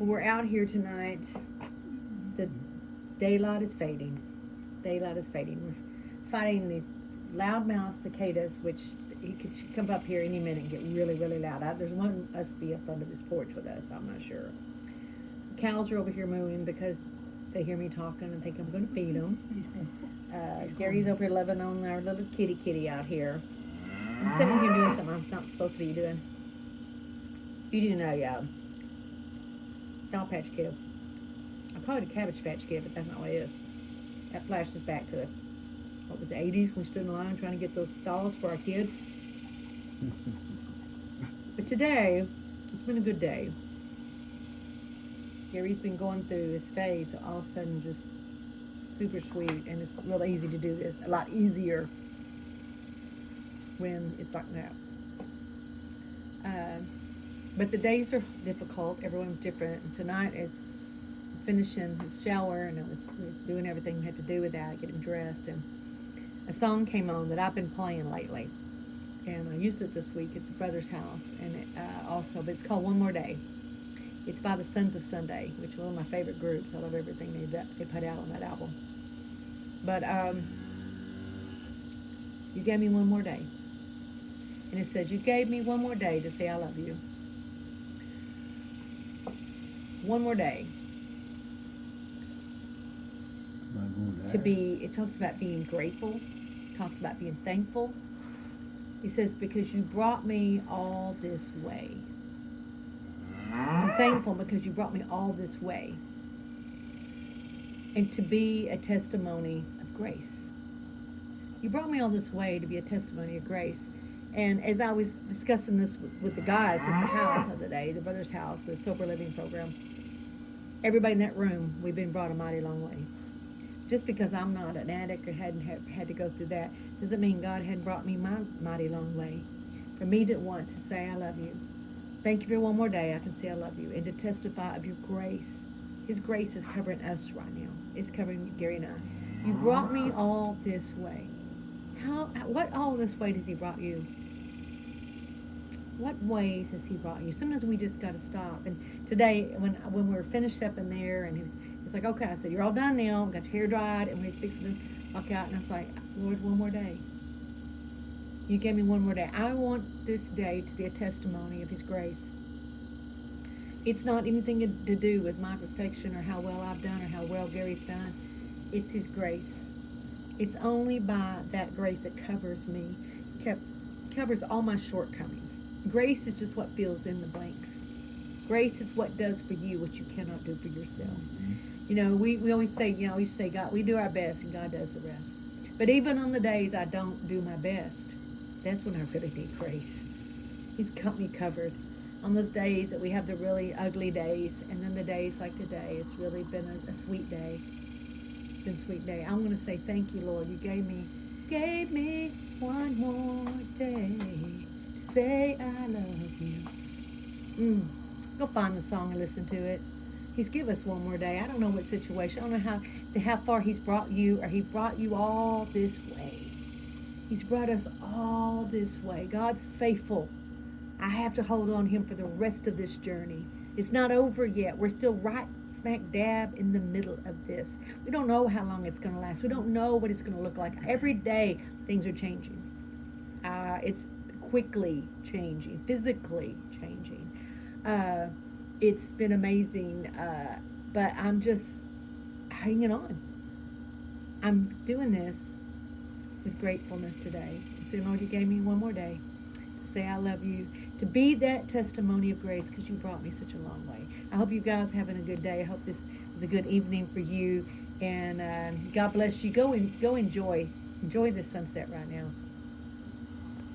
We're out here tonight. The daylight is fading. Daylight is fading. We're fighting these loudmouth cicadas, which he could come up here any minute and get really, really loud. There's one must be up under this porch with us. I'm not sure. Cows are over here mooing because they hear me talking and think I'm going to feed them. Gary's over here loving on our little kitty out here. I'm sitting here doing something I'm not supposed to be doing. You do know, y'all. Sour Patch Kid. I call it a Cabbage Patch Kid, but that's not what it is. That flashes back to what was the 80s when we stood in line trying to get those dolls for our kids. But today, it's been a good day. Gary's been going through his phase, all of a sudden just super sweet, and it's real easy to do this. A lot easier when it's like that. But the days are difficult. Everyone's different. And tonight is finishing his shower, and I was doing everything we had to do with that, get him dressed, and a song came on that I've been playing lately, and I used it this week at the brother's house, and but it's called One More Day. It's by the Sons of Sunday, which is one of my favorite groups. I love everything they put out on that album. But you gave me one more day, and it says, you gave me one more day to say I love you. One more day. It talks about being grateful, talks about being thankful. He says, because you brought me all this way. I'm thankful because you brought me all this way. And to be a testimony of grace. You brought me all this way to be a testimony of grace. And as I was discussing this with the guys at the house the other day, the brother's house, the sober living program, everybody in that room, we've been brought a mighty long way. Just because I'm not an addict or hadn't had to go through that doesn't mean God hadn't brought me my mighty long way. For me to want to say I love you. Thank you for one more day I can say I love you. And to testify of your grace. His grace is covering us right now. It's covering Gary and I. You brought me all this way. What all this way does he brought you? What ways has he brought you? Sometimes we just got to stop. And today, when we were finished up in there, and he's like, okay, I said, you're all done now. Got your hair dried. And when he's fixing to walk out, and I was like, Lord, one more day. You gave me one more day. I want this day to be a testimony of his grace. It's not anything to do with my perfection or how well I've done or how well Gary's done. It's his grace. It's only by that grace that covers me, covers all my shortcomings. Grace is just what fills in the blanks. Grace is what does for you what you cannot do for yourself. Mm-hmm. You know, we always say, we say, God, we do our best and God does the rest. But even on the days I don't do my best, that's when I really need grace. He's got me covered. On those days that we have the really ugly days, and then the days like today, it's really been a sweet day. It's been a sweet day. I want to say thank you, Lord. You gave me one more day to say I love you. Go find the song and listen to it. He's give us one more day. I don't know what situation. I don't know how far he's brought you, or he brought you all this way. He's brought us all this way. God's faithful. I have to hold on to him for the rest of this journey. It's not over yet. We're still right smack dab in the middle of this. We don't know how long it's going to last. We don't know what it's going to look like. Every day, things are changing. It's quickly changing, physically changing. It's been amazing, but I'm just hanging on. I'm doing this with gratefulness today. Say, Lord, you gave me one more day to say I love you, to be that testimony of grace because you brought me such a long way. I hope you guys are having a good day. I hope this is a good evening for you, and God bless you. Go enjoy the sunset right now.